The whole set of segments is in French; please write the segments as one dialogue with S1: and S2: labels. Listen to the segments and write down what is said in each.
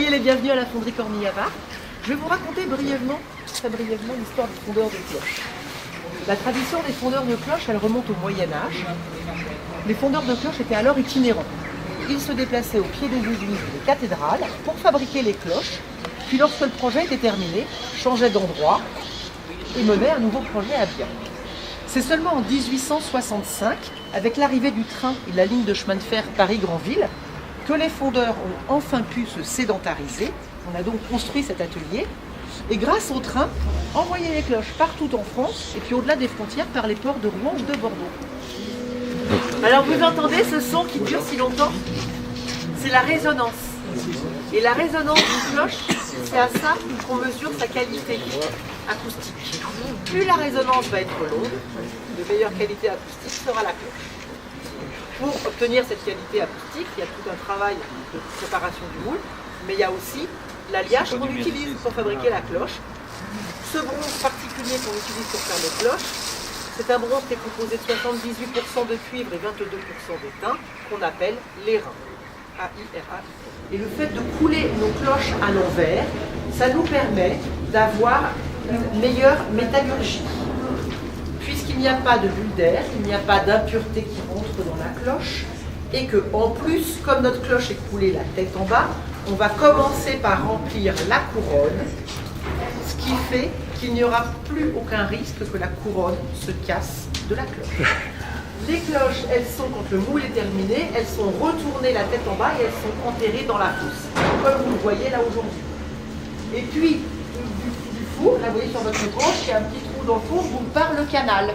S1: Soyez les bienvenus à la fonderie Cornille-Havard. Je vais vous raconter très brièvement, l'histoire des fondeurs de cloches. La tradition des fondeurs de cloches, elle remonte au Moyen-Âge. Les fondeurs de cloches étaient alors itinérants. Ils se déplaçaient au pied des églises et des cathédrales pour fabriquer les cloches, puis lorsque le projet était terminé, changeaient d'endroit et menaient un nouveau projet à bien. C'est seulement en 1865, avec l'arrivée du train et de la ligne de chemin de fer Paris-Granville, que les fondeurs ont enfin pu se sédentariser. On a donc construit cet atelier et grâce au train, envoyer les cloches partout en France et puis au-delà des frontières par les ports de Rouen ou de Bordeaux. Alors vous entendez ce son qui dure si longtemps? C'est la résonance. Et la résonance d'une cloche, c'est à ça qu'on mesure sa qualité acoustique. Plus la résonance va être longue, de meilleure qualité acoustique sera la cloche. Pour obtenir cette qualité acoustique, il y a tout un travail de préparation du moule, mais il y a aussi l'alliage qu'on utilise pour fabriquer la cloche. Ce bronze particulier qu'on utilise pour faire les cloches, c'est un bronze qui est composé de 78% de cuivre et 22% d'étain, qu'on appelle l'airain. A-I-R-A-I. Et le fait de couler nos cloches à l'envers, ça nous permet d'avoir une meilleure métallurgie. Puisqu'il n'y a pas de bulle d'air, il n'y a pas d'impureté qui rentre dans la cloche, et que en plus, comme notre cloche est coulée la tête en bas, on va commencer par remplir la couronne, ce qui fait qu'il n'y aura plus aucun risque que la couronne se casse de la cloche. Les cloches, elles sont, quand le moule est terminé, elles sont retournées la tête en bas et elles sont enterrées dans la fosse, comme vous le voyez là aujourd'hui. Et puis, du four, là vous voyez sur votre tranche, il y a un petit trou dans le four d'où part le canal.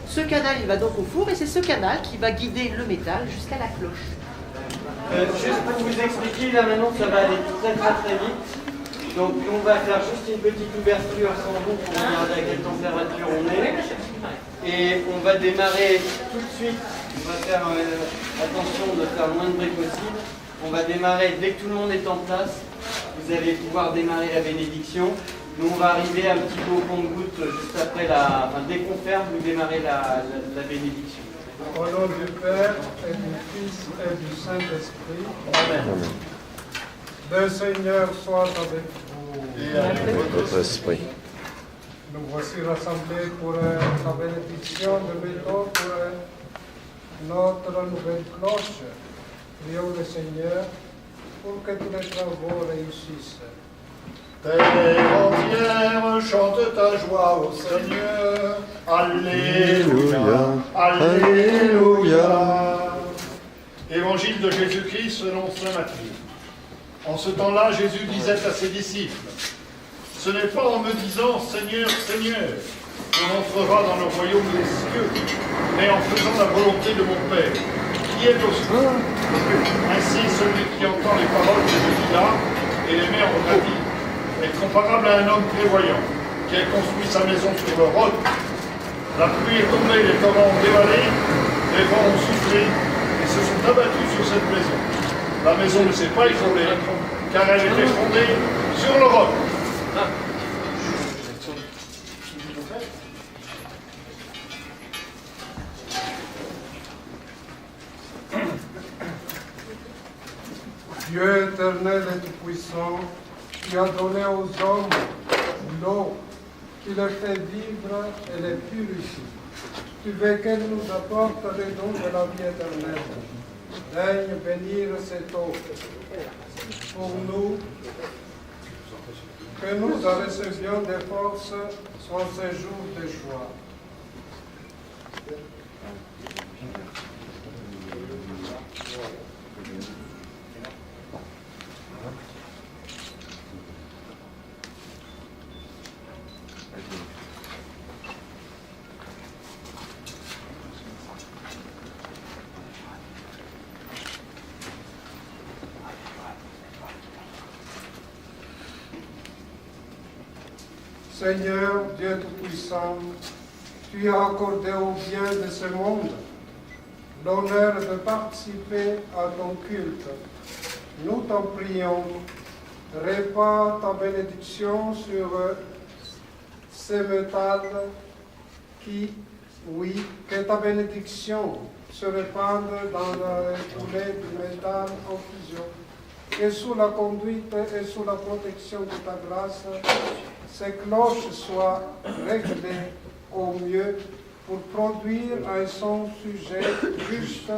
S1: Ce canal, il va donc au four et c'est ce canal qui va guider le métal jusqu'à la cloche.
S2: Juste pour vous expliquer, là maintenant ça va aller très vite. Donc on va faire juste une petite ouverture sans vous pour regarder à quelle température on est. Et on va démarrer tout de suite. On va faire attention de faire le moins de bruit possible. On va démarrer dès que tout le monde est en place. Vous allez pouvoir démarrer la bénédiction. Nous on va arriver un petit peu au compte-goutte juste après dès qu'on ferme, vous démarrez la bénédiction.
S3: Au nom du Père et du Fils et du Saint-Esprit.
S2: Amen.
S3: Le Seigneur soit avec vous.
S4: Et avec votre esprit.
S3: Nous voici rassemblés pour la bénédiction de méthode pour notre nouvelle cloche. Prions le Seigneur pour que tous les travaux réussissent.
S4: Terre entière, chante ta joie au Seigneur. Alléluia, Alléluia. Évangile de Jésus-Christ selon saint Matthieu. En ce temps-là, Jésus disait à ses disciples, « Ce n'est pas en me disant « Seigneur, Seigneur » qu'on entrera dans le royaume des cieux, mais en faisant la volonté de mon Père, qui est aux cieux. Ainsi, celui qui entend les paroles de celui-là et les met en pratique est comparable à un homme prévoyant qui a construit sa maison sur le roc. La pluie est tombée, les torrents ont dévalé, les vents ont soufflé et se sont abattus sur cette maison. La maison ne s'est pas écroulée, car elle était fondée sur le roc.
S3: Dieu éternel et tout-puissant, qui a donné aux hommes l'eau qui leur fait vivre et les purifie. Tu veux qu'elle nous apporte les dons de la vie éternelle. Daigne bénir cette eau pour nous, que nous en recevions des forces en ces jours de joie. Seigneur, Dieu Tout-Puissant, tu as accordé au bien de ce monde l'honneur de participer à ton culte. Nous t'en prions, répands ta bénédiction sur ces métals que ta bénédiction se répande dans la coulée du métal en fusion. que sous la conduite et sous la protection de ta grâce, ces cloches soient réglées au mieux pour produire un son sujet juste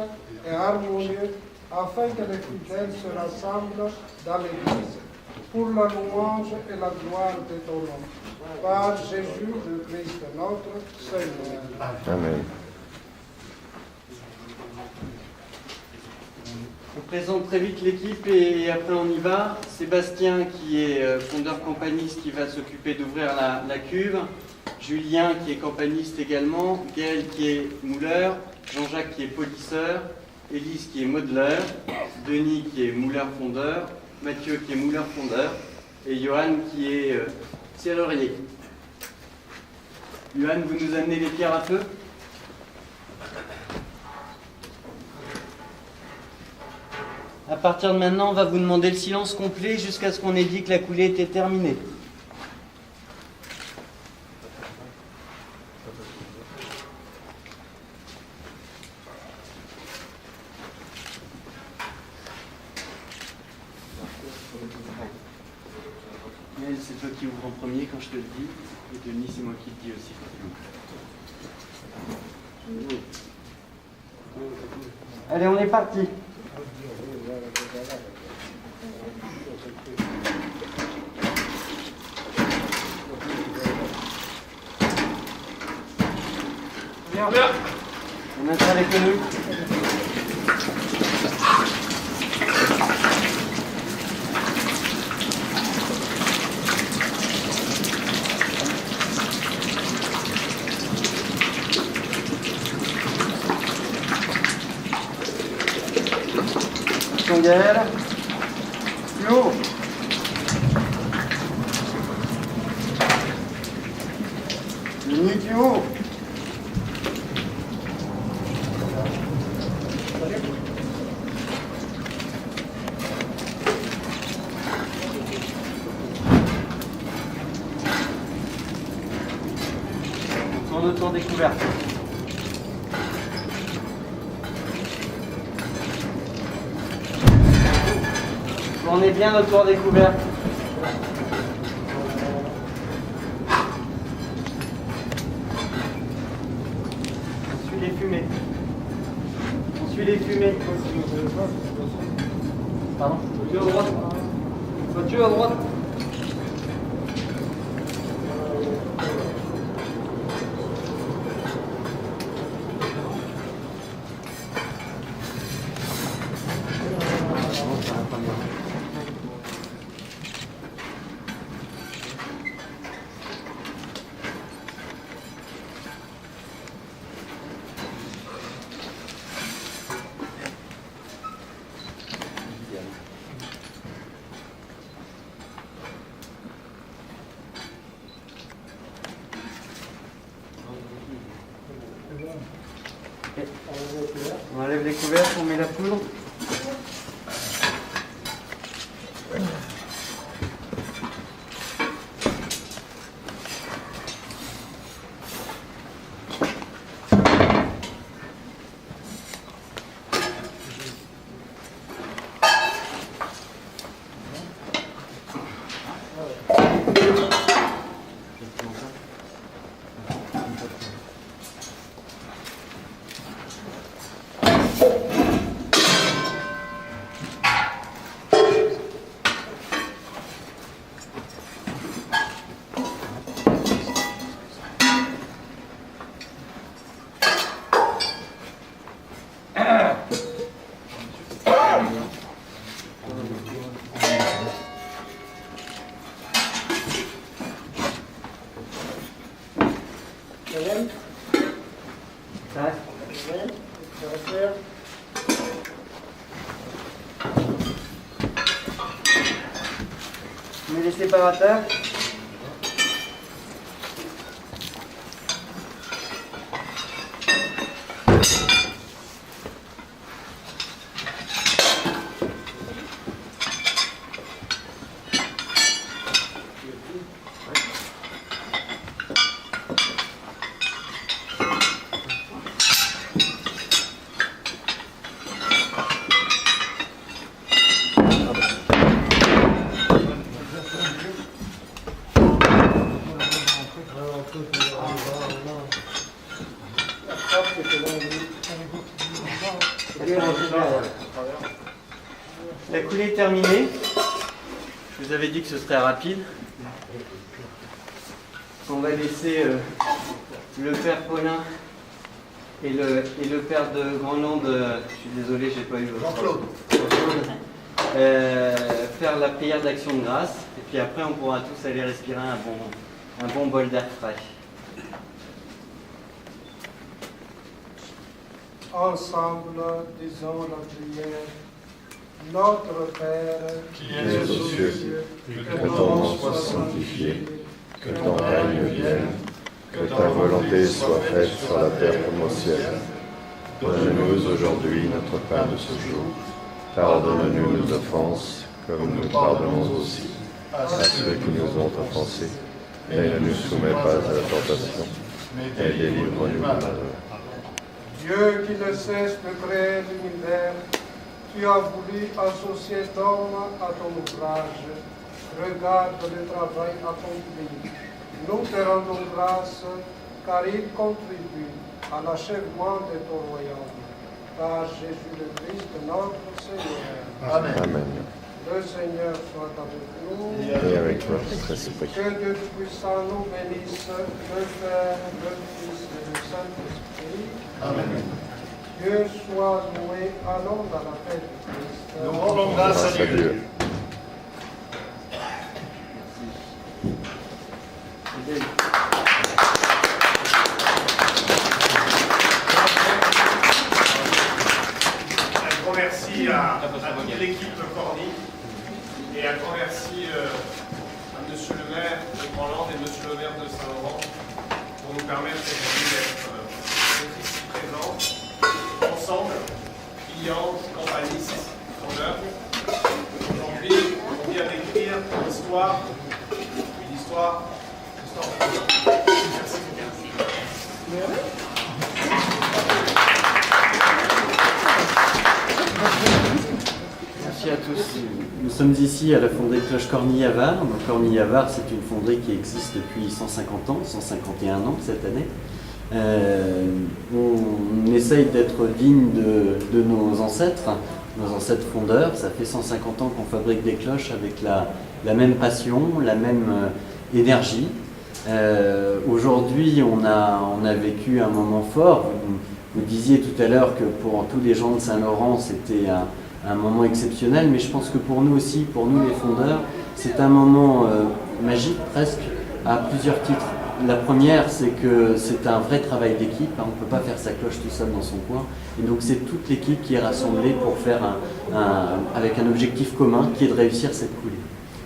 S3: et harmonieux, afin que les fidèles se rassemblent dans l'Église pour la louange et la gloire de ton nom. Par Jésus le Christ, notre Seigneur.
S5: Amen.
S2: On présente très vite l'équipe et après on y va. Sébastien qui est fondeur campaniste qui va s'occuper d'ouvrir la cuve. Julien qui est campaniste également. Gaël qui est mouleur. Jean-Jacques qui est polisseur. Élise qui est modeleur. Denis qui est mouleur-fondeur. Mathieu qui est mouleur-fondeur. Et Johan qui est serrurier. Johan, vous nous amenez les pierres à feu ? À partir de maintenant, on va vous demander le silence complet jusqu'à ce qu'on ait dit que la coulée était terminée. Yael, c'est toi qui ouvre en premier quand je te le dis. Et Denis, c'est moi qui le dis aussi quand tu ouvres. Allez, on est parti. Bien. On installe avec nous. Gaël. Plus haut. Denis, plus haut. On tourne autour des couvertes. On est bien autour des couvertes. On suit les fumées. On suit les fumées. Pardon ? Voiture à droite. Voiture à droite. On enlève les couverts, on met la poudre. On met les séparateurs. La coulée est terminée. Je vous avais dit que ce serait rapide. On va laisser le père Paulin et le père de Grandlande, je suis désolé, j'ai pas eu votre Jean-Claude, faire la prière d'action de grâce. Et puis après, on pourra tous aller respirer un bon bol d'air frais.
S3: Ensemble, disons la prière. Notre Père,
S5: qui es aux cieux, que ton nom soit sanctifié, que ton règne vienne, que ta volonté soit faite sur la terre comme au ciel. Donne-nous aujourd'hui notre pain de ce jour. Pardonne-nous nos offenses, comme nous pardonnons aussi à ceux qui nous ont offensés. Et ne nous soumets pas à la tentation, mais délivre-nous du mal.
S3: Dieu qui ne cesse de créer l'univers, tu as voulu associer l'homme à ton ouvrage. Regarde le travail accompli. Nous te rendons grâce, car il contribue à l'achèvement de ton royaume. Par Jésus le Christ, notre Seigneur.
S5: Amen. Amen.
S3: Le Seigneur soit avec nous.
S5: Et avec votre esprit.
S3: Que Dieu puissant nous bénisse, le Père, le Fils et le Saint-Esprit.
S4: Amen.
S3: Dieu soit loué, allons dans la paix de Christ.
S4: Nous rendons grâce à Dieu.
S6: Un grand merci à toute l'équipe Corny et un grand merci à Monsieur le maire de Grandlande et Monsieur le maire de Saint-Laurent pour nous permettre aujourd'hui d'être ici présents, ensemble, clients, campagnistes, fondeurs. Aujourd'hui, on vient d'écrire une histoire de Grandlande. Merci beaucoup.
S2: Merci à tous. Nous sommes ici à la fonderie Cloche Corny-Havard. Donc Corny-Havard, c'est une fonderie qui existe depuis 150 ans, 151 ans cette année. On essaye d'être digne de nos ancêtres fondeurs. Ça fait 150 ans qu'on fabrique des cloches avec la même passion, la même énergie. Aujourd'hui, on a vécu un moment fort. Vous disiez tout à l'heure que pour tous les gens de Saint-Laurent, c'était un moment exceptionnel, mais je pense que pour nous aussi, pour nous les fondeurs, c'est un moment magique presque à plusieurs titres. La première, c'est que c'est un vrai travail d'équipe, on ne peut pas faire sa cloche tout seul dans son coin, et donc c'est toute l'équipe qui est rassemblée pour faire avec un objectif commun qui est de réussir cette coulée.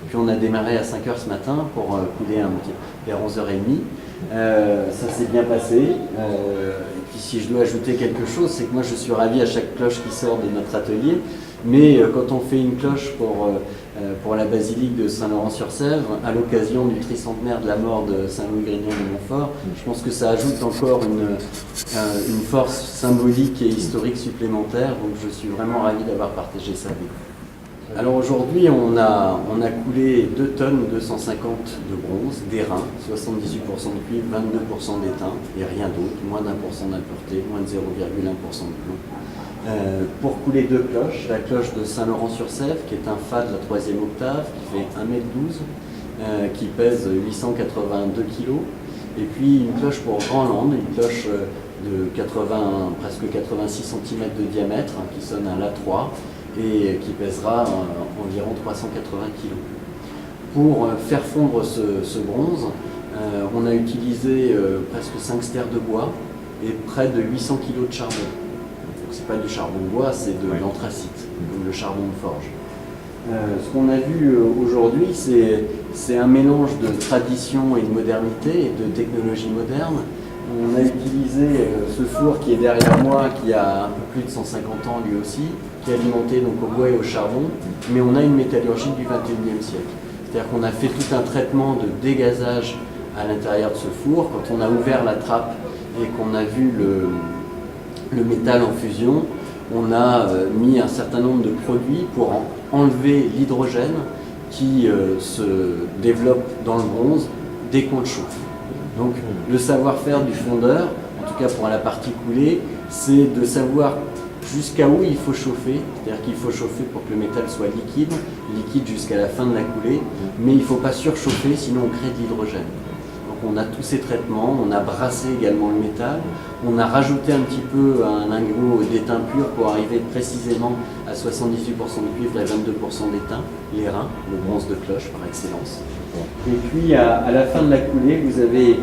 S2: Puis on a démarré à 5h ce matin pour couler vers 11h30. Ça s'est bien passé. Et puis si je dois ajouter quelque chose, c'est que moi je suis ravi à chaque cloche qui sort de notre atelier. Mais quand on fait une cloche pour la basilique de Saint-Laurent-sur-Sèvre, à l'occasion du tricentenaire de la mort de Saint-Louis-Grignon de Montfort, je pense que ça ajoute encore une force symbolique et historique supplémentaire. Donc je suis vraiment ravi d'avoir partagé ça avec vous. Alors aujourd'hui, on a coulé 2 tonnes 250 de bronze, d'airain, 78% de cuivre, 22% d'étain et rien d'autre, moins d'1% d'impureté, moins de 0,1% de plomb. Pour couler 2 cloches, la cloche de Saint-Laurent-sur-Sèvre, qui est un fa de la 3e octave, qui fait 1m12, qui pèse 882 kg, et puis une cloche pour Grandlande, une cloche de presque 86 cm de diamètre, qui sonne un La3, et qui pèsera environ 380 kg. Pour faire fondre ce bronze, on a utilisé presque 5 stères de bois et près de 800 kg de charbon. Donc c'est pas du charbon de bois, c'est de l'anthracite, comme le charbon de forge. Ce qu'on a vu aujourd'hui, c'est un mélange de tradition et de modernité et de technologie moderne. On a utilisé ce four qui est derrière moi, qui a un peu plus de 150 ans lui aussi, qui est alimenté donc au bois et au charbon, mais on a une métallurgie du XXIe siècle. C'est-à-dire qu'on a fait tout un traitement de dégazage à l'intérieur de ce four. Quand on a ouvert la trappe et qu'on a vu le métal en fusion, on a mis un certain nombre de produits pour enlever l'hydrogène qui se développe dans le bronze dès qu'on le chauffe.
S7: Donc le savoir-faire du fondeur, en tout cas pour la partie coulée, c'est de savoir jusqu'à où il faut chauffer, c'est-à-dire qu'il faut chauffer pour que le métal soit liquide jusqu'à la fin de la coulée, mais il ne faut pas surchauffer, sinon on crée de l'hydrogène. Donc on a tous ces traitements, on a brassé également le métal, on a rajouté un petit peu un lingot d'étain pur pour arriver précisément à 78% de cuivre et 22% d'étain, l'airain, le bronze de cloche par excellence. Et puis à la fin de la coulée, vous avez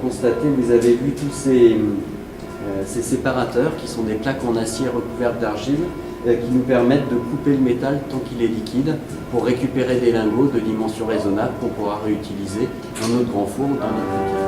S7: constaté, vous avez vu tous ces séparateurs qui sont des plaques en acier recouvertes d'argile qui nous permettent de couper le métal tant qu'il est liquide pour récupérer des lingots de dimension raisonnable qu'on pourra réutiliser dans notre grand four ou dans notre petit four.